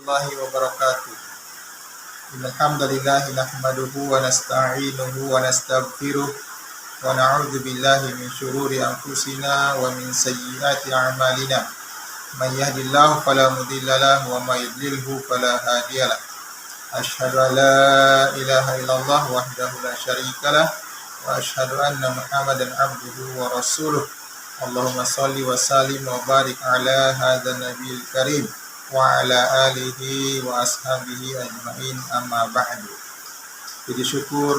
warahmatullahi wabarakatuh. Alhamdulillah nahmaduhu wa nasta'inuhu wa nastaghfiruh wa na'udzu billahi min syururi anfusina wa min sayyiati a'malina. May yahdihillahu fala mudilla lahu wa may yudlilhu fala hadiyalah. Asyhadu an la ilaha illallah wahdahu la syarikalah wa asyhadu anna Muhammadan abduhu wa rasuluh. Allahumma shalli wa sallim wa barik ala hadzal nabiyil karim wa ala alihi wa ashabihi ajmain, amma ba'du. Puji syukur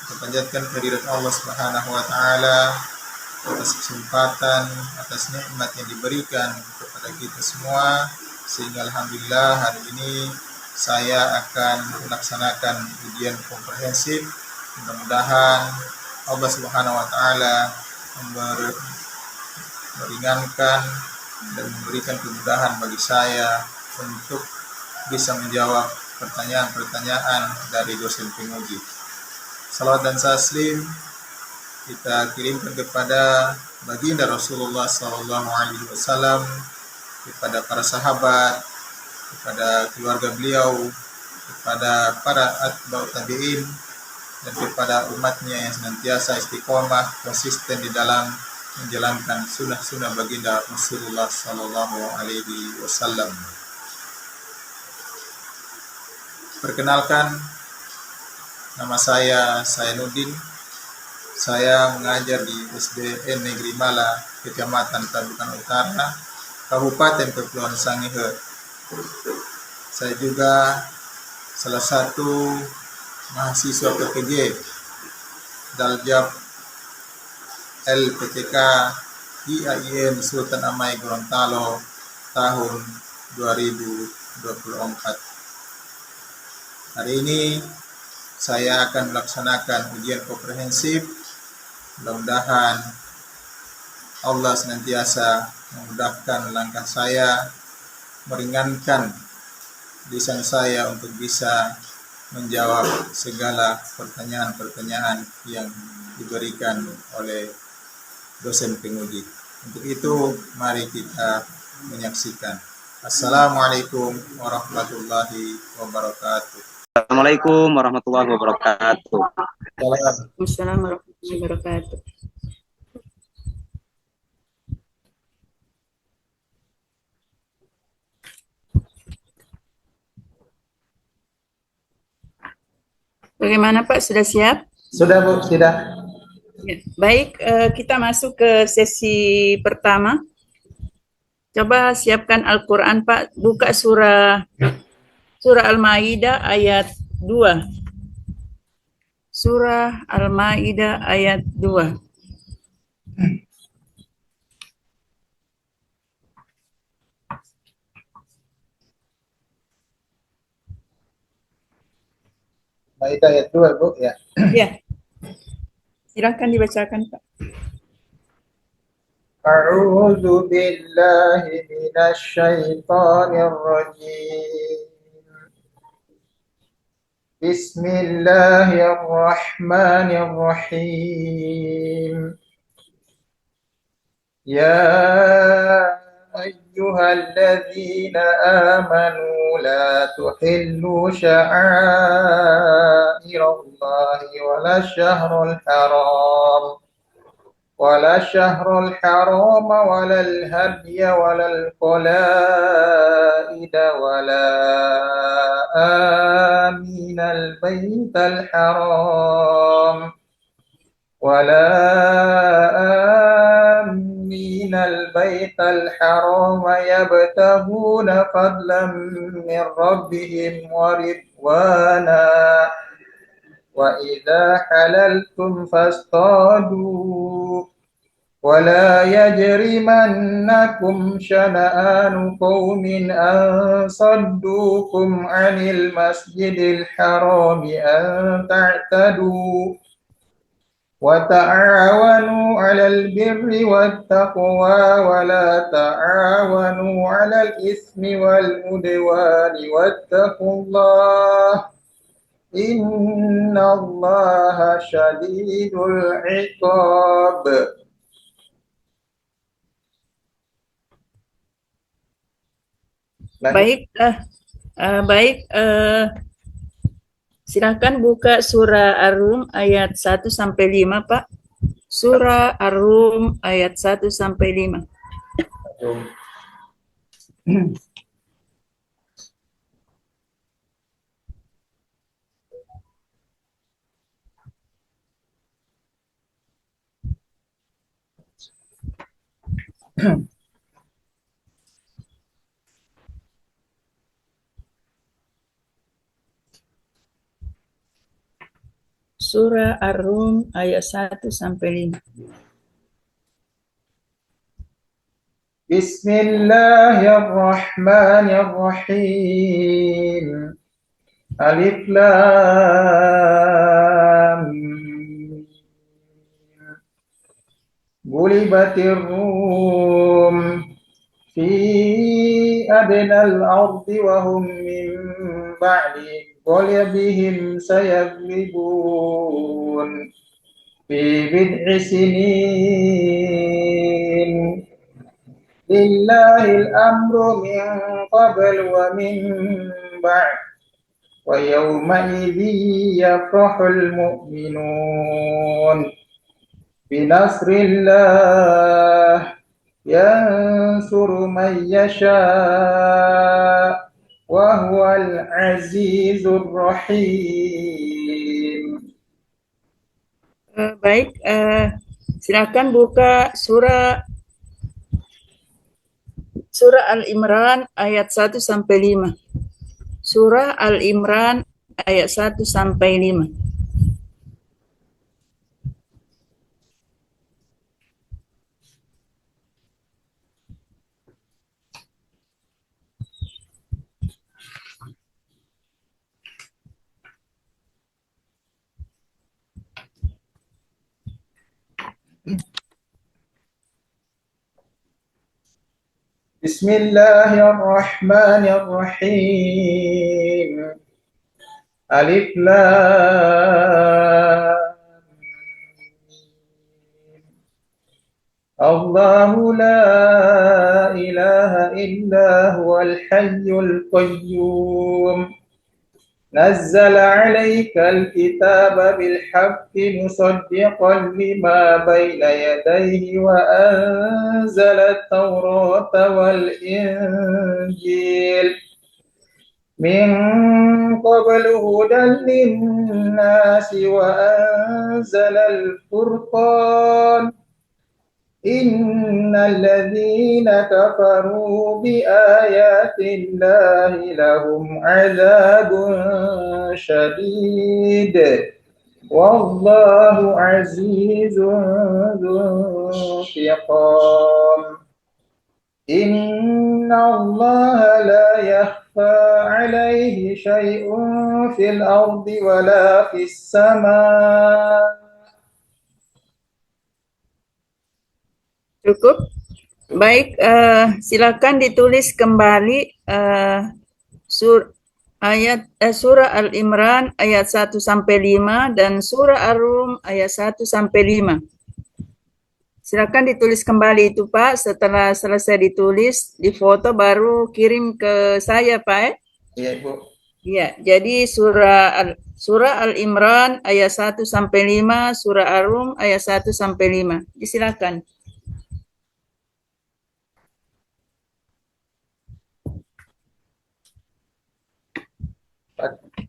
kita panjatkan kehadirat Allah Subhanahu wa taala atas kesempatan, atas nikmat yang diberikan kepada kita semua, sehingga alhamdulillah hari ini saya akan melaksanakan ujian komprehensif. Mudah-mudahan Allah Subhanahu wa taala meringankan dan memberikan kemudahan bagi saya untuk bisa menjawab pertanyaan-pertanyaan dari dosen penguji. Salawat dan taslim kita kirimkan kepada baginda Rasulullah SAW, kepada para sahabat, kepada keluarga beliau, kepada para atba'ut tabi'in, dan kepada umatnya yang senantiasa istiqomah konsisten di dalam menjalankan sunnah-sunnah baginda Rasulullah SAW. Perkenalkan, nama saya Sainuddin. Saya mengajar di SDN Negeri Mala, Kecamatan Tabukan Utara, Kabupaten Kepulauan Sangihe. Saya juga salah satu mahasiswa PPG Daljab LPTK IAIN Sultan Amai Gorontalo tahun 2024. Hari ini saya akan melaksanakan ujian komprehensif. Mudah-mudahan Allah senantiasa memudahkan langkah saya, meringankan lisan saya untuk bisa menjawab segala pertanyaan-pertanyaan yang diberikan oleh dosen penguji. Untuk itu, mari kita menyaksikan. Assalamualaikum warahmatullahi wabarakatuh. Assalamualaikum warahmatullahi wabarakatuh. Waalaikumsalam warahmatullahi wabarakatuh. Bagaimana Pak, sudah siap? Sudah Bu, sudah. Ya. Baik, kita masuk ke sesi pertama. Coba siapkan Al-Quran Pak, buka surah Al-Maidah ayat 2. Surah Al-Maidah ayat 2. Maidah ayat 2 Bu, ya. Ya. Silakan dibacakan Pak. A'udzu billahi minasy syaithanir rajim. Bismillahirrahmanirrahim. Ya ayyuhalladzina amanu la tuhillu sya'airallahi wala syahrul haram ولا الشهر الحرام ولا الهدي ولا القلائد ولا آمين البيت الحرام ولا آمين البيت الحرام يبتغون فضلا من ربهم ورضوانا وإذا حللتم فاصطادوا ولا يجرمنكم شنآن قوم أن صدوكم عن المسجد الحرام أن تعتدوا وتعاونوا على البر والتقوى ولا تعاونوا على الإثم والعدوان واتقوا الله إن الله شديد العقاب. Baik, baik. Silakan buka surah Ar-Rum ayat 1 sampai 5, Pak. Surah Ar-Rum ayat 1 sampai 5. Surah Ar-Rum ayat 1 sampai 5. Bismillahirrahmanirrahim. Alif Lam Mim. Gulibatir Rum fi adnal ardi wa hum min ba'di ghalabihim sayaglibun fi bid'i sinin. Lillahil amru min qabl wa min ba'd wa yawma idhin yafrahul mu'minun binasrillah yansuru man yasha wa huwal azizur rahim. Baik, silakan buka surah Al-Imran ayat 1 sampai 5. Surah Al-Imran ayat 1 sampai 5. Bismillahirrahmanirrahim. Alif Lam Mim. Allahu la ilaha illa huwal hayyul qayyum. نزل عليك الكتاب بالحق مصدقا لما بين يديه وأنزل التوراة والإنجيل من قبل هدى للناس وأنزل الفرقان إن الذين كفروا بآيات الله لهم عذاب شديد والله عزيز ذو انتقام إن الله لا يخفى عليه شيء في الأرض ولا في السماء. Cukup? Baik, silakan ditulis kembali surah Al-Imran ayat 1 sampai 5 dan surah Ar-Rum ayat 1 sampai 5. Silakan ditulis kembali itu, Pak. Setelah selesai ditulis, difoto baru kirim ke saya, Pak. Iya, Ibu. Iya, jadi surah Al-Imran ayat 1 sampai 5, surah Ar-Rum ayat 1 sampai 5. Silakan.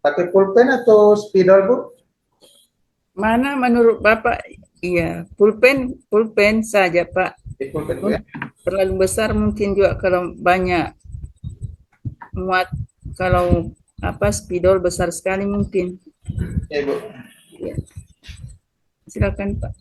Pakai pulpen atau spidol, Bu? Mana menurut Bapak? Iya, pulpen saja, Pak. Di pulpen, Bu, ya? Terlalu besar mungkin juga kalau banyak muat, kalau spidol besar sekali mungkin. Iya, Bu. Ya. Silakan, Pak.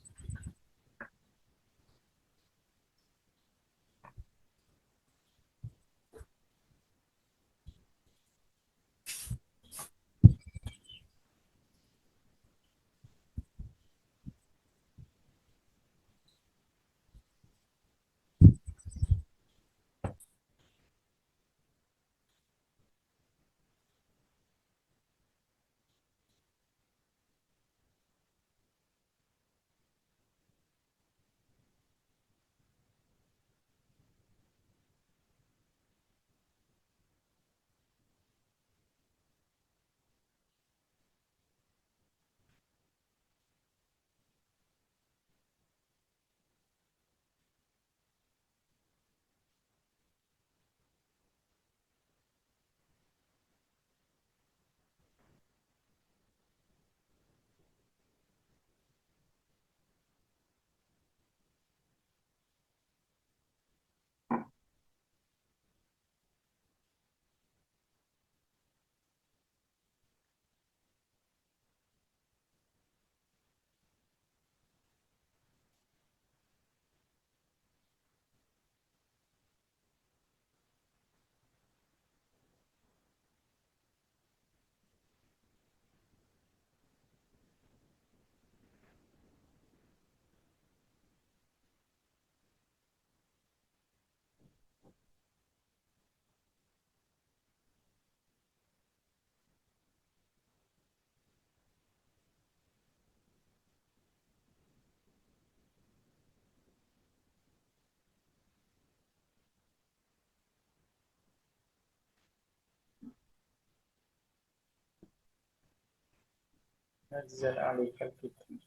نزل عليك الكتاب.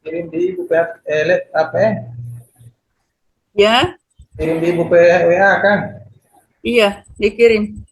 Kirim di buku apa ya? Ya, Kirim di buku WA kan? iya, dikirim.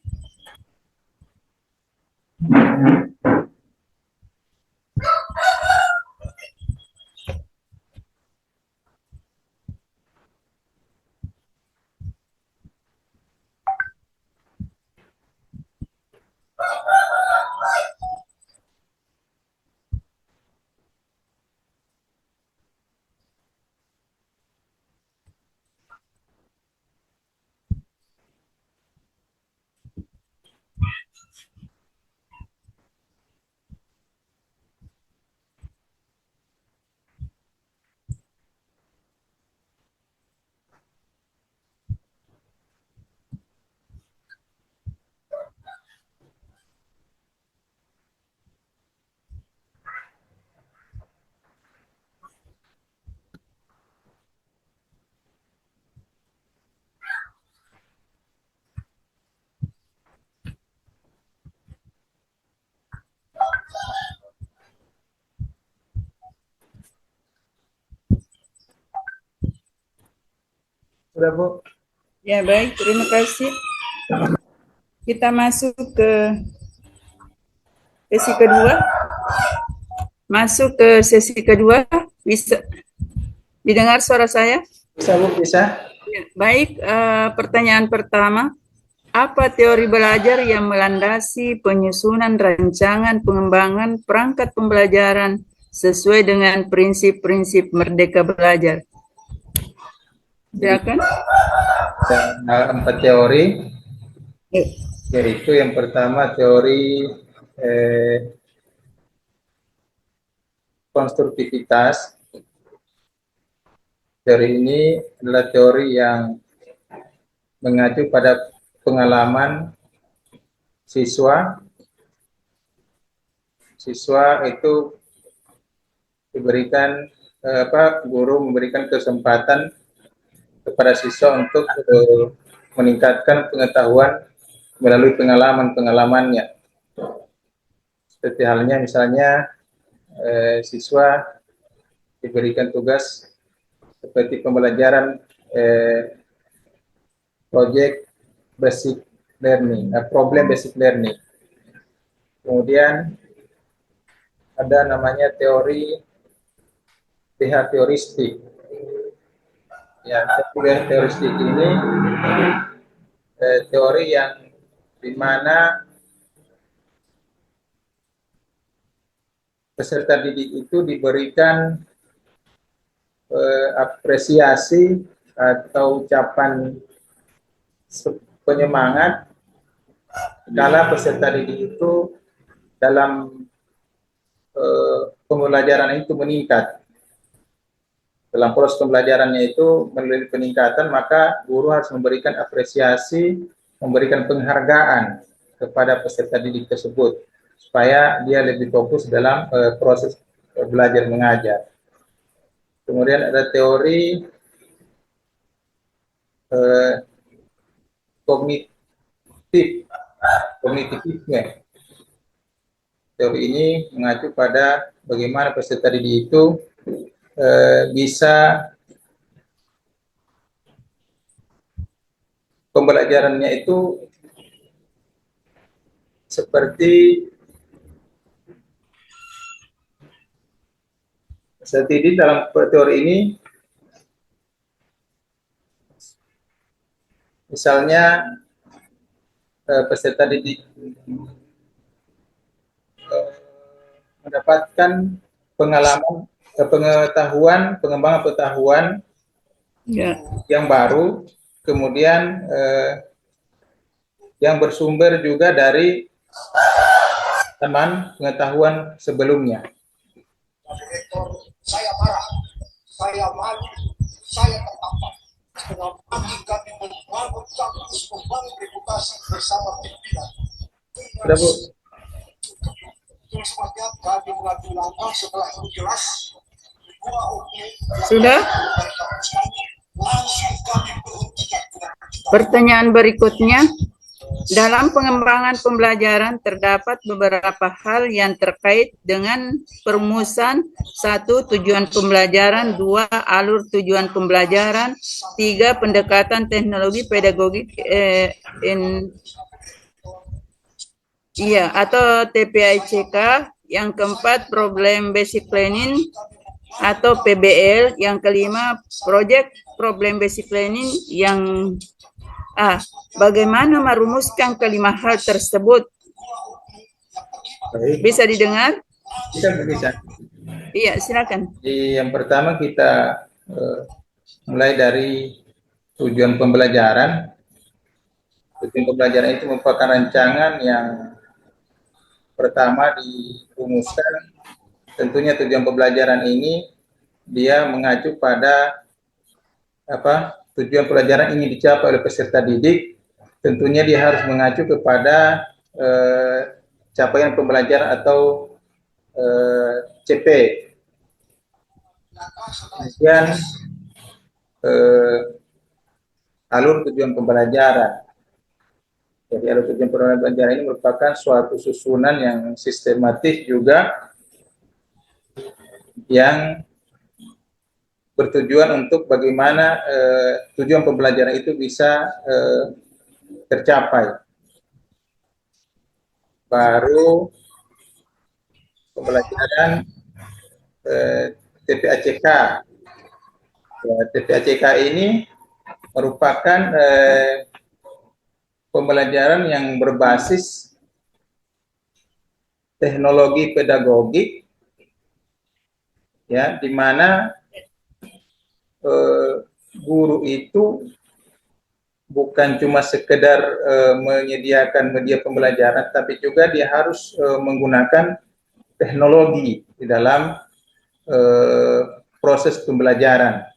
Sudah Bu. Ya, baik, terima kasih. Kita masuk ke sesi kedua. Masuk ke sesi kedua, bisa didengar suara saya? Bisa Bu, bisa. Ya, baik, pertanyaan pertama. Apa teori belajar yang melandasi penyusunan rancangan pengembangan perangkat pembelajaran sesuai dengan prinsip-prinsip Merdeka Belajar? Silakan. Ada 4 teori, Ya. yaitu yang pertama teori konstruktivitas. Teori ini adalah teori yang mengacu pada pengalaman siswa. Siswa itu diberikan guru memberikan kesempatan kepada siswa untuk meningkatkan pengetahuan melalui pengalaman-pengalamannya. Seperti halnya misalnya siswa diberikan tugas seperti pembelajaran project basic learning, problem basic learning. Kemudian ada namanya teori behavioristik. Ya, teori behavioristik ini teori yang dimana peserta didik itu diberikan apresiasi atau ucapan penyemangat kala peserta didik itu dalam pembelajaran itu meningkat. Dalam proses pembelajarannya itu melalui peningkatan, maka guru harus memberikan apresiasi, memberikan penghargaan kepada peserta didik tersebut supaya dia lebih fokus dalam proses belajar mengajar. Kemudian ada teori kognitivisme. Teori ini mengacu pada bagaimana peserta didik itu bisa pembelajarannya itu seperti ini dalam teori ini, misalnya peserta didik mendapatkan pengalaman, pengetahuan, pengembangan pengetahuan yang baru, kemudian yang bersumber juga dari teman pengetahuan sebelumnya. Saya marah, saya malu, saya tertampar. Dengan pagi kami membangun kampus, membangun reputasi bersama pimpinan. Sudah, Bu? Terus semakin kami mengambil langkah setelah itu jelas. Sudah? Langsung kami berhentikan. Pertanyaan berikutnya, dalam pengembangan pembelajaran terdapat beberapa hal yang terkait dengan perumusan: 1. Tujuan pembelajaran, 2. Alur tujuan pembelajaran, 3. Pendekatan teknologi pedagogik atau TPICK, yang keempat problem basic planning atau PBL, yang kelima project problem basic planning, yang bagaimana merumuskan kelima hal tersebut? Baik. Bisa didengar? Bisa. Iya, silakan. Jadi yang pertama kita mulai dari tujuan pembelajaran. Tujuan pembelajaran itu merupakan rancangan yang pertama dirumuskan. Tentunya tujuan pembelajaran ini dia mengacu pada tujuan pelajaran ini dicapai oleh peserta didik. Tentunya dia harus mengacu kepada capaian pembelajaran atau CP. Kemudian alur tujuan pembelajaran. Jadi alur tujuan pembelajaran ini merupakan suatu susunan yang sistematis juga, yang bertujuan untuk bagaimana tujuan pembelajaran itu bisa tercapai. Baru pembelajaran TPACK. TPACK ini merupakan pembelajaran yang berbasis teknologi pedagogik, ya, di mana guru itu bukan cuma sekedar menyediakan media pembelajaran, tapi juga dia harus menggunakan teknologi di dalam proses pembelajaran.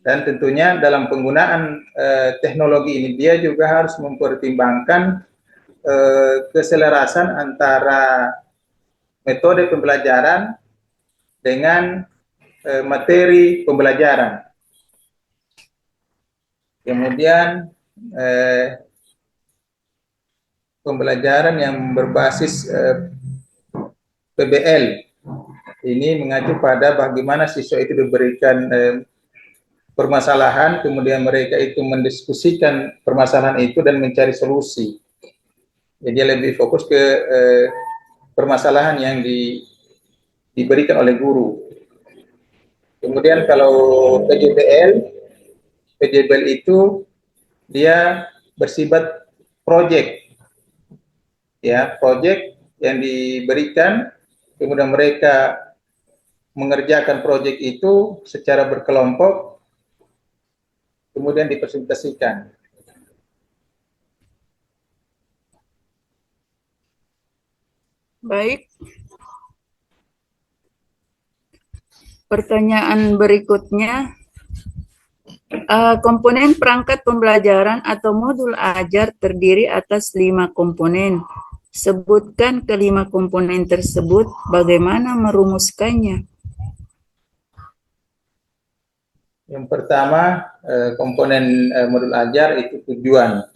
Dan tentunya dalam penggunaan teknologi ini dia juga harus mempertimbangkan keselarasan antara metode pembelajaran dengan materi pembelajaran. Kemudian pembelajaran yang berbasis PBL ini mengacu pada bagaimana siswa itu diberikan permasalahan, kemudian mereka itu mendiskusikan permasalahan itu dan mencari solusi. Jadi dia lebih fokus ke permasalahan yang diberikan oleh guru. Kemudian kalau PJBL itu dia bersifat project, ya, project yang diberikan, kemudian mereka mengerjakan project itu secara berkelompok, kemudian dipresentasikan. Baik. Pertanyaan berikutnya, komponen perangkat pembelajaran atau modul ajar terdiri atas 5 komponen. Sebutkan kelima komponen tersebut, bagaimana merumuskannya? Yang pertama, komponen modul ajar itu tujuan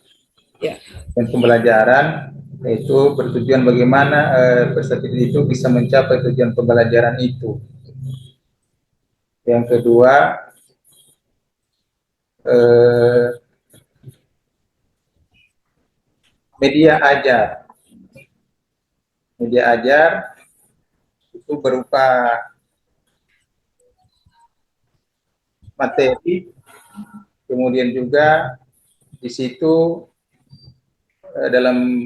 Ya. dan pembelajaran, itu bertujuan bagaimana peserta didik itu bisa mencapai tujuan pembelajaran itu. Yang kedua, media ajar. Media ajar itu berupa materi, kemudian juga di situ dalam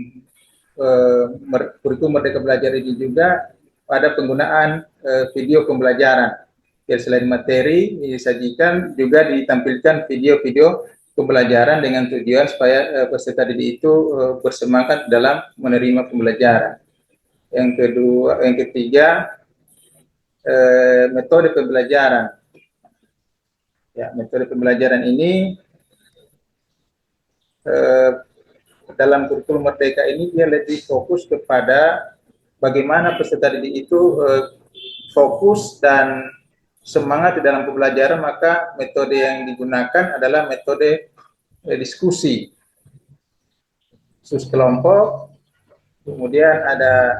kurikulum Merdeka Belajar ini juga ada penggunaan video pembelajaran. Ya, selain materi disajikan, juga ditampilkan video-video pembelajaran dengan tujuan supaya peserta didik itu bersemangat dalam menerima pembelajaran. Yang ketiga, metode pembelajaran. Ya, metode pembelajaran ini dalam kurikulum Merdeka ini dia lebih fokus kepada bagaimana peserta didik itu fokus dan semangat di dalam pembelajaran, maka metode yang digunakan adalah metode diskusi kelompok, kemudian ada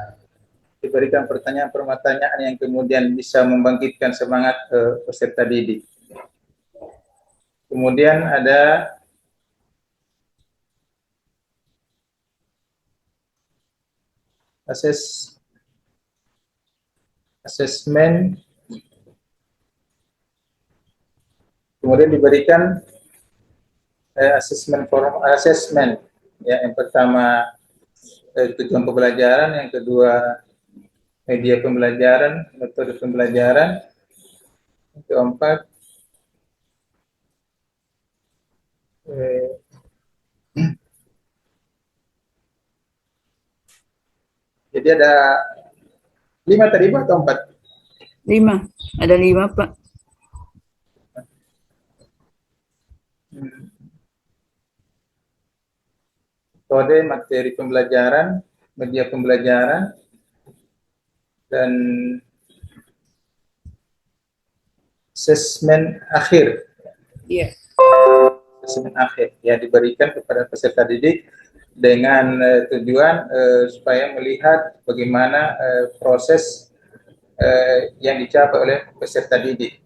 diberikan pertanyaan-pertanyaan yang kemudian bisa membangkitkan semangat peserta didik. Kemudian ada asesmen, kemudian diberikan asesmen ya, yang pertama tujuan pembelajaran, yang kedua media pembelajaran, metode pembelajaran, yang keempat jadi ada 5 tadi Pak, atau 4? 5, ada 5 Pak. Metode, materi pembelajaran, media pembelajaran, dan asesmen akhir. Iya. Asesmen akhir ya diberikan kepada peserta didik dengan tujuan supaya melihat bagaimana proses yang dicapai oleh peserta didik.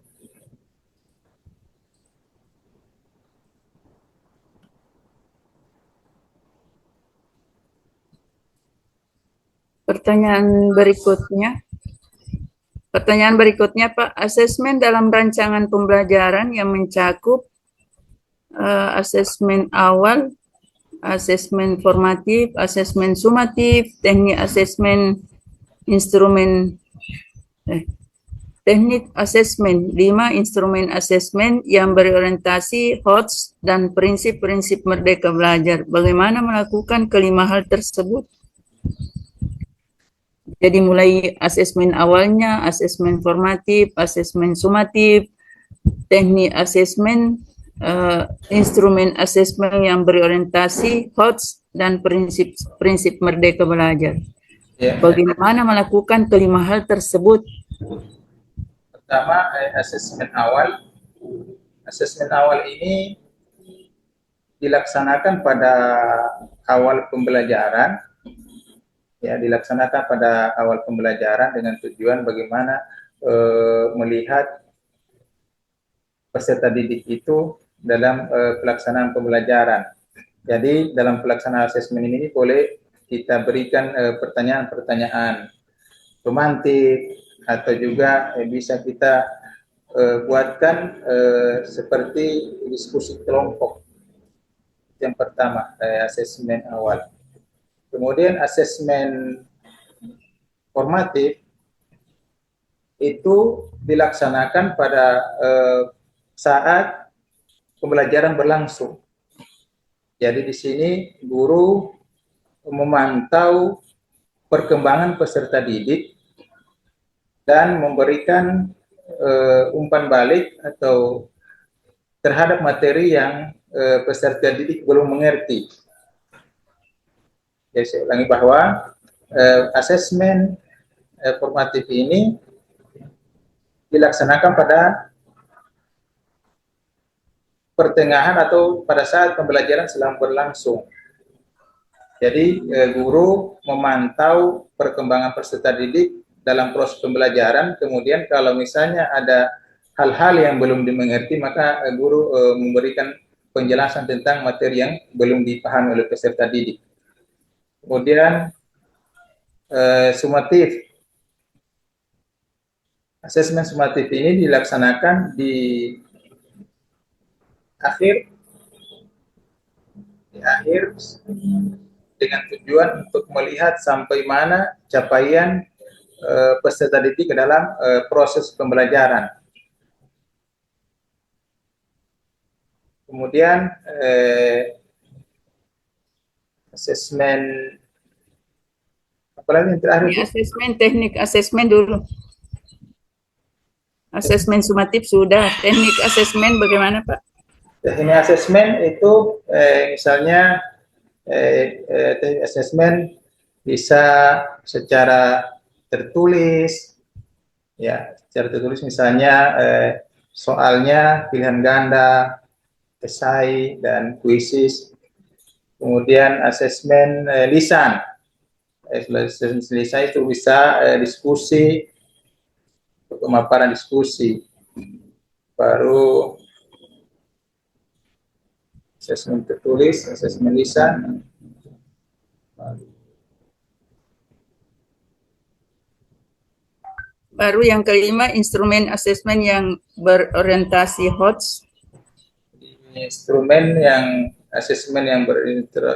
Pertanyaan berikutnya Pak, asesmen dalam rancangan pembelajaran yang mencakup asesmen awal, asesmen formatif, asesmen sumatif, teknik asesmen teknik asesmen 5, instrumen asesmen yang berorientasi HOTS dan prinsip-prinsip Merdeka Belajar. Bagaimana melakukan kelima hal tersebut? Jadi mulai asesmen awalnya, asesmen formatif, asesmen sumatif, teknik asesmen, instrumen asesmen yang berorientasi HOTS dan prinsip-prinsip Merdeka Belajar. Ya. Bagaimana melakukan kelima hal tersebut? Pertama, asesmen awal. Asesmen awal ini dilaksanakan pada awal pembelajaran. Ya, dilaksanakan pada awal pembelajaran dengan tujuan bagaimana melihat peserta didik itu dalam pelaksanaan pembelajaran. Jadi dalam pelaksanaan asesmen ini boleh kita berikan pertanyaan-pertanyaan pemantik, atau juga bisa kita buatkan seperti diskusi kelompok. Yang pertama, asesmen awal. Kemudian asesmen formatif itu dilaksanakan pada saat pembelajaran berlangsung. Jadi di sini guru memantau perkembangan peserta didik dan memberikan umpan balik atau terhadap materi yang peserta didik belum mengerti. Jadi saya ulangi bahwa asesmen formatif ini dilaksanakan pada pertengahan atau pada saat pembelajaran sedang berlangsung. Jadi guru memantau perkembangan peserta didik dalam proses pembelajaran, kemudian kalau misalnya ada hal-hal yang belum dimengerti, maka guru memberikan penjelasan tentang materi yang belum dipahami oleh peserta didik. Kemudian sumatif. Asesmen sumatif ini dilaksanakan di akhir dengan tujuan untuk melihat sampai mana capaian peserta didik ke dalam proses pembelajaran. Kemudian asesmen apalagi yang terakhir? Asesmen, teknik asesmen dulu. Asesmen sumatif sudah, teknik asesmen bagaimana Pak? Teknik asesmen itu misalnya teknik asesmen bisa secara tertulis, ya, secara tertulis misalnya soalnya pilihan ganda, esai dan kuisis. Kemudian asesmen lisan, lisan itu bisa diskusi, pemaparan diskusi. Baru asesmen tertulis, asesmen lisan. Baru yang kelima, instrumen asesmen yang berorientasi HOTS. Instrumen yang asesmen yang berorientasi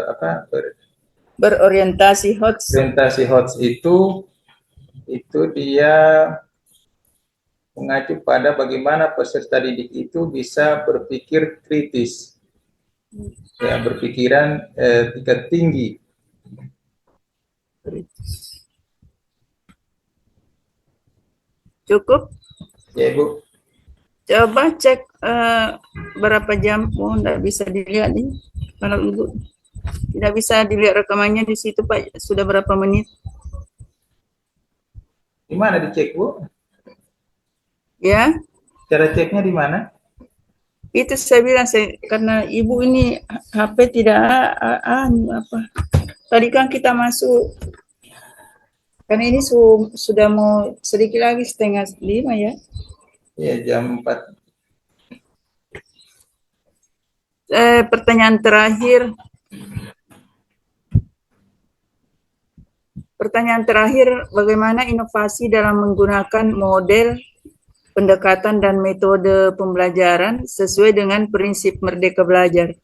HOTS. Orientasi HOTS itu dia mengacu pada bagaimana peserta didik itu bisa berpikir kritis, ya, berpikiran tingkat tinggi. Cukup? Ya Ibu. Coba cek berapa jam. Oh, enggak bisa dilihat nih. Kalau Ibu tidak bisa dilihat rekamannya di situ Pak, sudah berapa menit? Di mana dicek Bu? Ya. Cara ceknya di mana? Itu saya bilang, karena Ibu ini HP tidak apa. Tadi kan kita masuk, karena ini sudah mau sedikit lagi 4:30 ya. Ya, jam 4. Pertanyaan terakhir. Pertanyaan terakhir, bagaimana inovasi dalam menggunakan model, pendekatan, dan metode pembelajaran sesuai dengan prinsip Merdeka Belajar?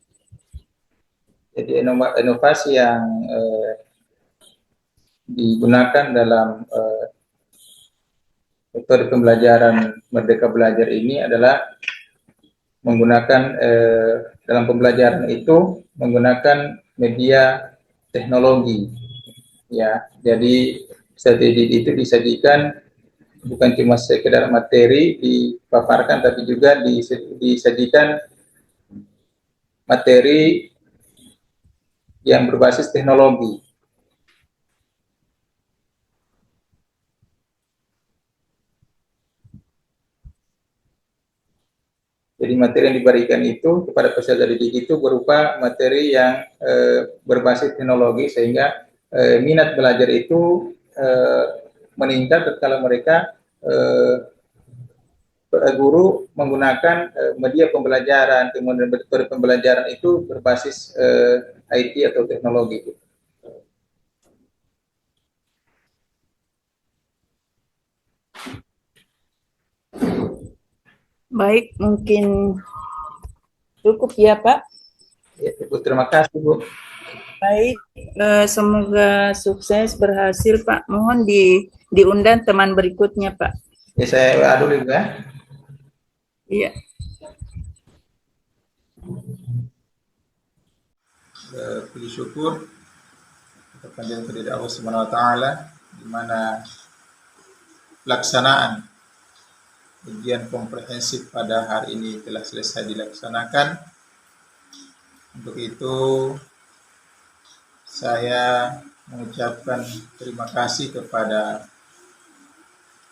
Jadi inovasi yang digunakan dalam metode pembelajaran Merdeka Belajar ini adalah menggunakan dalam pembelajaran itu menggunakan media teknologi, ya. Jadi strategi itu disajikan bukan cuma sekedar materi dipaparkan, tapi juga disajikan materi yang berbasis teknologi. Jadi materi yang diberikan itu kepada peserta didik itu berupa materi yang berbasis teknologi, sehingga minat belajar itu meningkat kalau mereka guru menggunakan media pembelajaran, kemudian metode pembelajaran itu berbasis IT atau teknologi. Baik, mungkin cukup ya Pak. Ya, Ibu, terima kasih Bu. Baik, semoga sukses, berhasil Pak. Mohon diundang teman berikutnya Pak. Ya, saya WA dulu ya. Iya. Puji syukur kita panjang kepada Allah Subhanahu wa taala, di mana pelaksanaan ujian komprehensif pada hari ini telah selesai dilaksanakan. Untuk itu saya mengucapkan terima kasih kepada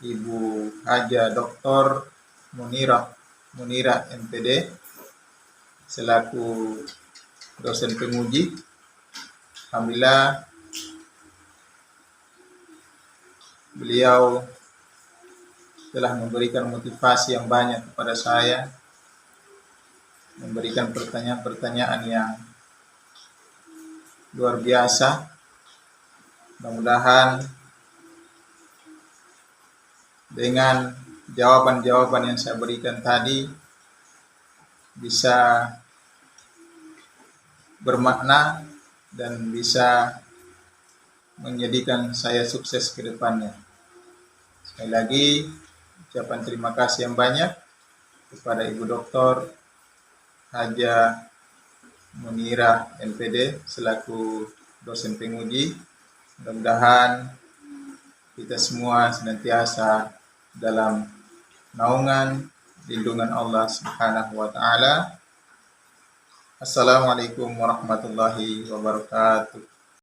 Ibu Haja Dr. Munira MPD selaku dosen penguji. Alhamdulillah beliau telah memberikan motivasi yang banyak kepada saya, memberikan pertanyaan-pertanyaan yang luar biasa. Mudah-mudahan dengan jawaban-jawaban yang saya berikan tadi bisa bermakna dan bisa menjadikan saya sukses ke depannya. Sekali lagi, ucapan terima kasih yang banyak kepada Ibu Dr. Haja Munira MPD selaku dosen penguji. Mudah-mudahan kita semua senantiasa dalam naungan lindungan Allah Subhanahu wa taala. Assalamualaikum warahmatullahi wabarakatuh.